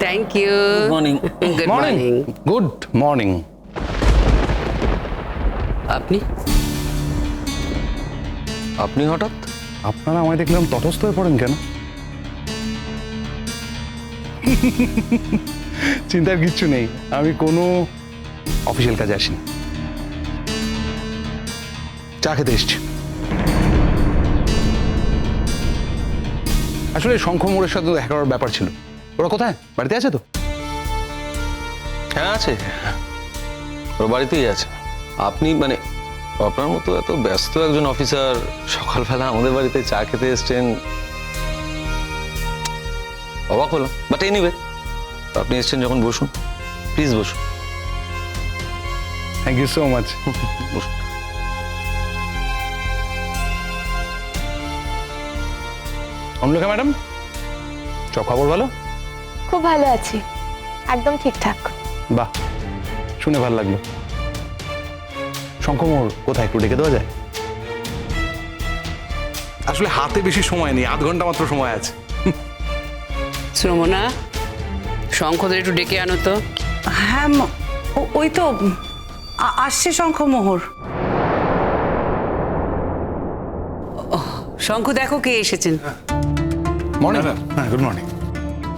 Thank you. Good morning. Good morning. Good morning. আপনি আপনি হঠাৎ? আপনারা আমায় দেখলাম তটস্থ হয়ে পড়েন কেন? চিন্তার কিচ্ছু নেই, আমি কোনো অফিসিয়াল কাজে আসিনি, চা খেতে এসছি। আসলে শঙ্খ মোড়ের সাথে দেখা করার ব্যাপার ছিল। ওরা কোথায়? বাড়িতে আছে তো? হ্যাঁ আছে, ওর বাড়িতেই আছে। আপনি মানে আপনার মতো এত ব্যস্ত একজন অফিসার সকালবেলা আমাদের বাড়িতে চা খেতে এসছেন, অবাক হলাম। বাট এনিওয়ে, আপনি এসছেন যখন বসুন, প্লিজ বসুন। Thank you so much. বসুন। অনুলেখা ম্যাডাম, সব খবর ভালো? খুব ভালো আছি, একদম ঠিকঠাক। বাহ, শুনে ভালো লাগলো। শঙ্খমোড় কোথায়, একটু ডেকে দেওয়া যায়? আসলে হাতে বেশি সময় নেই, আধ ঘন্টা মাত্র সময় আছে। শ্রমণা, শঙ্খদের একটু ডেকে আনো তো। হ্যাঁ ওই তো আসছে শঙ্খমোহর। শঙ্খ দেখো কে এসেছেন। মর্নিং। হ্যাঁ, গুড মর্নিং।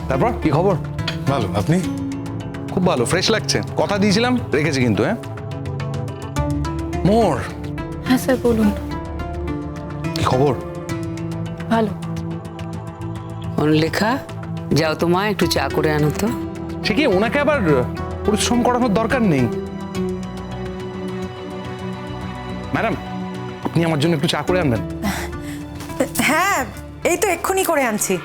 তারপর কি খবর? ভালো, আপনি? খুব ভালো, ফ্রেশ লাগছে। কথা দিয়েছিলাম, রেখেছি কিন্তু। হ্যাঁ মোর, হ্যাঁ স্যার বলুন। কি খবর? ভালো। অনুলেখা, যাও তো মা, একটু চা করে আনো তো। সে কি, ওনাকে আবার পরিশ্রম করানোর দরকার নেই। ম্যাডাম, আপনি আমার জন্য একটু চা করে আনবেন? হ্যাঁ, এই তো এক্ষুনি করে আনছি।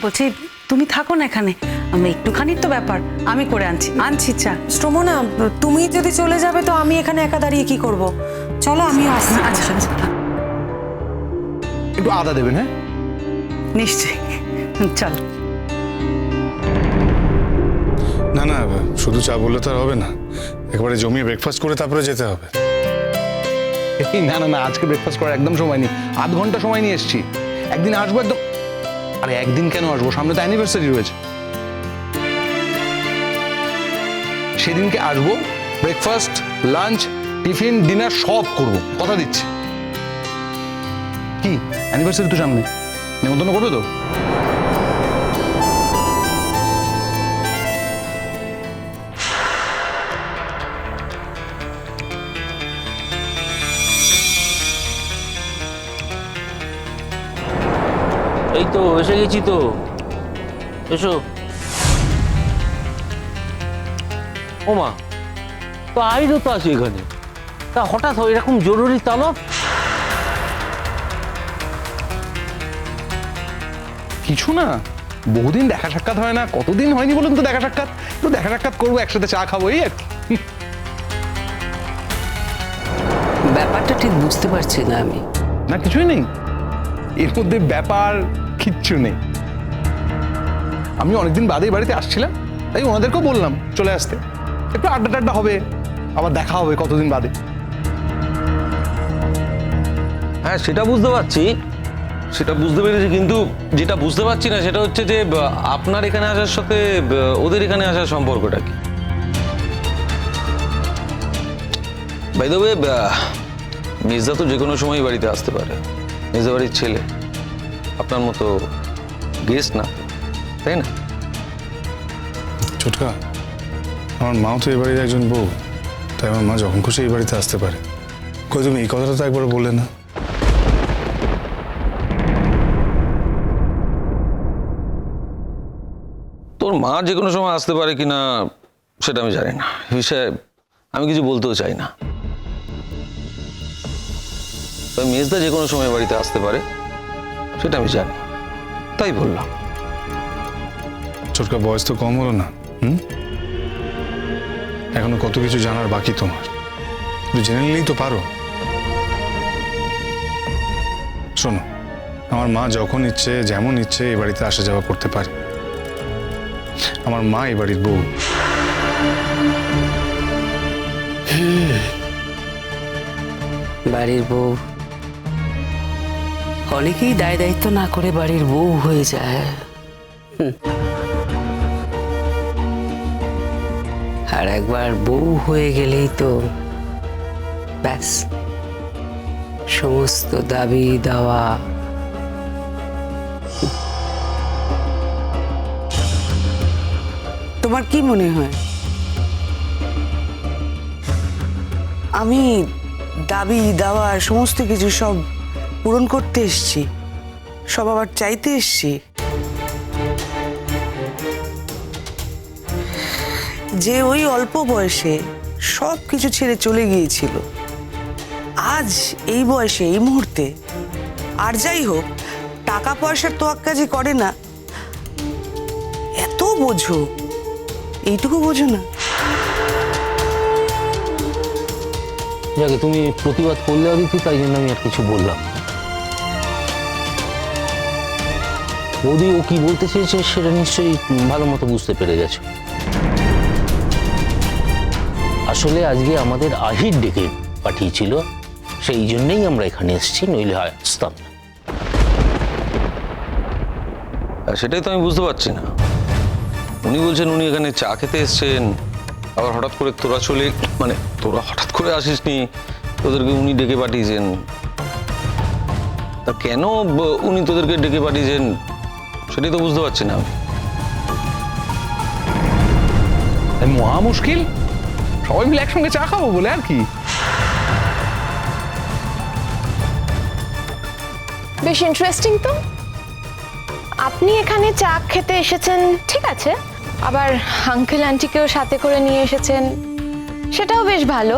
বলছি তুমি থাকো না এখানে, আমি একটুখানি তো ব্যাপার, আমি করে আনছি চা। শ্রমণা, তুমি যদি চলে যাবে তো আমি এখানে একা দাঁড়িয়ে কি করব? চলো, আমিও আসছি। আচ্ছা একটু আদা দেবেন। হ্যাঁ নিশ্চয়ই, চল। না না, শুধু চা বললে তো আর হবে না, একেবারে জমিয়ে ব্রেকফাস্ট করে তারপরে যেতে হবে। না না না, আজকে ব্রেকফাস্ট করার একদম সময় নেই, আধ ঘন্টা সময় নিয়ে এসেছি। একদিন আসবো একদম। আরে একদিন কেন আসবো, সামনে তো অ্যানিভার্সারি রয়েছে, সেদিনকে আসবো। ব্রেকফাস্ট, লাঞ্চ, টিফিন, ডিনার সব করব, কথা দিচ্ছি। কি অ্যানিভার্সারি তো সামনে, নেমন্তন্ন করবে তো? এই তো এসে গেছি তো, এসো। ও মা, তো আইরও তো আছে এখানে, তা হঠাৎ এরকম জরুরি তলব? কিছু না, বহুদিন দেখা সাক্ষাৎ হয় না। কতদিন হয়নি বলুন তো দেখা সাক্ষাৎ? একটু দেখা সাক্ষাৎ করবো, একসাথে চা খাবো, এই আর কি। ব্যাপারটা ঠিক বুঝতে পারছি না আমি। না কিছুই নেই এর মধ্যে, ব্যাপার কিচ্ছু নেই। আমি অনেকদিন বাদেই বাড়িতে আসছিলাম, তাই ওনাদেরকেও বললাম চলে আসতে, একটু আড্ডা টাড্ডা হবে, আবার দেখা হবে কতদিন বাদে। হ্যাঁ সেটা বুঝতে পারছি, সেটা বুঝতে পেরেছি, কিন্তু যেটা বুঝতে পারছি না সেটা হচ্ছে যে আপনার এখানে আসার সাথে ওদের এখানে আসার সম্পর্কটা কি? বাই দ্য ওয়ে, মির্জা তো যে কোনো সময় বাড়িতে আসতে পারে, মির্জা বাড়ির ছেলে, আপনার মতো গেস্ট না, তাই না? ছোটকা, আমার মাও তো এই বাড়ির একজন বউ, তাই আমার মা যখন খুশি এই বাড়িতে আসতে পারে। কই তুমি এই কথাটা তো একবার বললে না? তোর মা যে কোনো সময় আসতে পারে কিনা সেটা আমি জানি না, এ বিষয়ে আমি কিছু বলতেও চাই না। তবে মেজদা যে কোনো সময় বাড়িতে আসতে পারে সেটা আমি জানি, তাই বললাম। ছোটকা, বয়স তো কম হলো না, এখনো কত কিছু জানার বাকি তোমার, একটু জেনে নিলেই তো পারো। শোনো, আমার মা যখন ইচ্ছে যেমন ইচ্ছে এই বাড়িতে আসা যাওয়া করতে পারে। আমার মা এই বাড়ির বউ। বাড়ির বউ অনেকেই দায় দায়িত্ব না করে বাড়ির বউ হয়ে যায়। আর একবার বউ হয়ে গেলেই তো ব্যাস, সমস্ত দাবি দাওয়া। তোমার কি মনে হয় আমি দাবি দাওয়া সমস্ত কিছু সব পূরণ করতে এসেছি, সব আবার চাইতে এসেছি? যে ওই অল্প বয়সে সব কিছু ছেড়ে চলে গিয়েছিল, আজ এই বয়সে এই মুহূর্তে আর যাই হোক টাকা পয়সার তোয়াক্কা যে করে না, এত বোঝো, এইটুকু বোঝো না? যাকে তুমি প্রতিবাদ করলে অদিতি, তাই জন্য আমি আর কিছু বললাম না। বৌদি ও কি বলতে চেয়েছে সেটা নিশ্চয়ই ভালো মতো বুঝতে পেরে গেছো। আসলে আজকে আমাদের আহির ডেকে পাঠিয়েছিল, সেই জন্যই আমরা এখানে এসেছি, নইলে হয় আসতাম না। আর সেটাই তো আমি বুঝতে পারছি না। উনি বলছেন উনি এখানে চা খেতে এসছেন, আবার হঠাৎ করে তোরা হঠাৎ করে আসিসনি, তোদেরকে উনি ডেকে পাঠিয়েছেন। তা কেন উনি তোদেরকে ডেকে পাঠিয়েছেন সেটাই তো বুঝতে পারছি না আমি। মহা মুশকিল, সবাই মিলে একসঙ্গে চা খাবো বলে আর কি। বেশ ইন্টারেস্টিং তো। আপনি এখানে চা খেতে এসেছেন ঠিক আছে, আবার আঙ্কেল আন্টিকেও সাথে করে নিয়ে এসেছেন, সেটাও বেশ ভালো।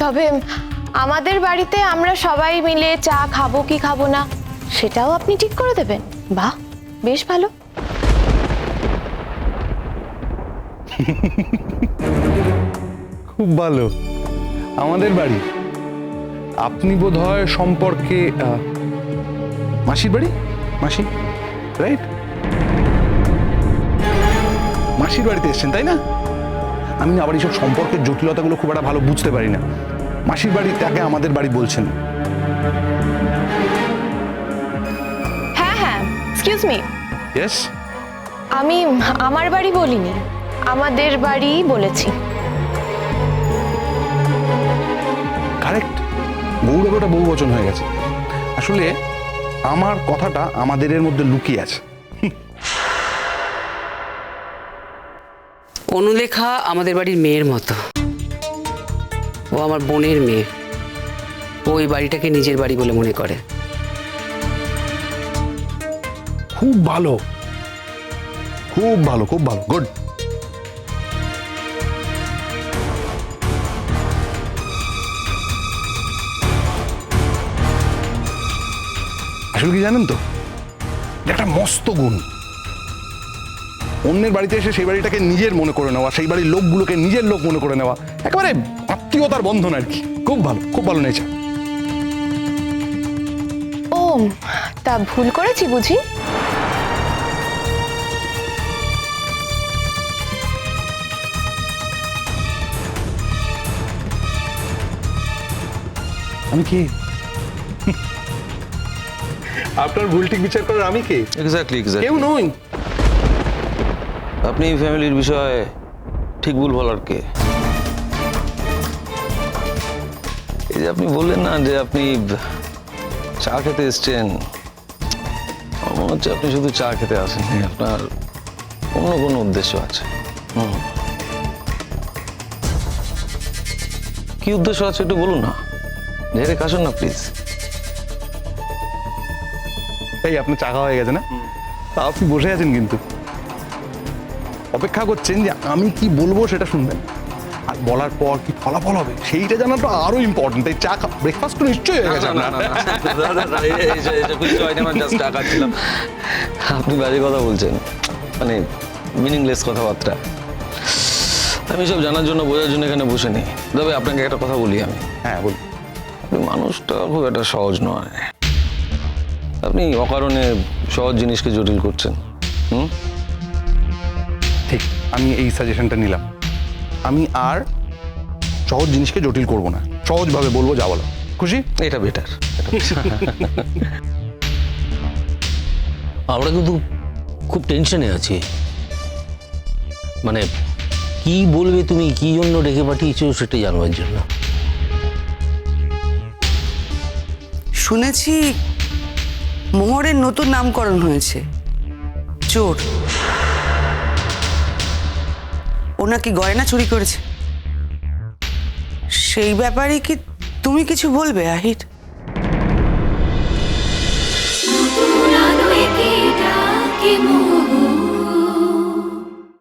তবে আমাদের বাড়িতে আমরা সবাই মিলে চা খাবো কি খাবো না সেটাও আপনি ঠিক করে দেবেন। বাহ, বেশ ভালো। খুব ভালো। আমাদের বাড়ি, আপনি বোধহয় সম্পর্কে মাসির বাড়ি, মাসি রাইট? মাসির বাড়িতে এসছেন তাই না? আমি আবার এইসব সম্পর্কের জটিলতাগুলো খুব একটা ভালো বুঝতে পারি না। মাসির বাড়ি তাকে আমাদের বাড়ি বলছেন? হ্যাঁ হ্যাঁ, এক্সকিউজ মি, ইয়েস। আমি আমার বাড়ি বলিনি, আমাদের বাড়ি বলেছি। কারেক্ট, গৌরব ওটা বহু বচন হয়ে গেছে। আসলে আমার কথাটা আমাদের মধ্যে লুকিয়ে আছে। অনুলেখা আমাদের বাড়ির মেয়ের মতো, ও আমার বোনের মেয়ে। ও এই বাড়িটাকে নিজের বাড়ি বলে মনে করে। খুব ভালো, খুব ভালো, খুব ভালো, গুড। আসলে কি জানেন তো, এটা একটা মস্ত গুণ। অন্যের বাড়িতে এসে সেই বাড়িটাকে নিজের মনে করে নেওয়া, সেই বাড়ির লোকগুলোকে নিজের লোক মনে করে নেওয়া, একেবারে আত্মীয়তার বন্ধন আর কি। খুব ভালো, খুব ভালো নেচার। ও, তা ভুল করেছি বুঝি? আমি কে? আপনার ভুল ঠিক বিচার করার আমি কে? এক্স্যাক্টলি কেউ নই। আপনি ফ্যামিলির বিষয়ে ঠিক ভুল বলার কে? এই যে আপনি বললেন না যে আপনি চা খেতে এসছেন, আমার মনে হচ্ছে আপনি শুধু চা খেতে আসেননি, আপনার অন্য কোনো উদ্দেশ্য আছে। কি উদ্দেশ্য আছে একটু বলুন না, ঝেড়ে কাশুন না প্লিজ। এই আপনার চা খাওয়া হয়ে গেছে না? তা আপনি বসে আছেন কিন্তু অপেক্ষা করছেন যে আমি কি বলবো সেটা শুনবেন, আর বলার পর কি ফলাফল হবে সেইটা জানাটা আরো ইম্পর্টেন্ট। তাই চা ব্রেকফাস্ট তো নিশ্চয়ই হয়ে গেছে আপনার। আপনি বাজে কথা বলছেন, মানে মিনিংলেস কথাবার্তা। আমি সব জানার জন্য বোঝার জন্য এখানে বসে নেই। তবে আপনাকে একটা কথা বলি আমি। হ্যাঁ বলুন। আপনি মানুষটা খুব একটা সহজ নয়, আপনি অকারণে সহজ জিনিসকে জটিল করছেন। ঠিক, আমি এই সাজেশনটা নিলাম। আমি আর সহজ জিনিসকে জটিল করব না, সহজভাবে বলবো যা বলো। খুশি? এটা বেটার। আমরা কিন্তু খুব টেনশনে আছি, মানে কি বলবে তুমি, কি জন্য ডেকে পাঠিয়েছো সেটা জানবার জন্য। শুনেছি মোহরের নতুন নামকরণ হয়েছে, চোর। ও নাকি গয়না চুরি করেছে। সেই ব্যাপারে কি তুমি কিছু বলবে আহির?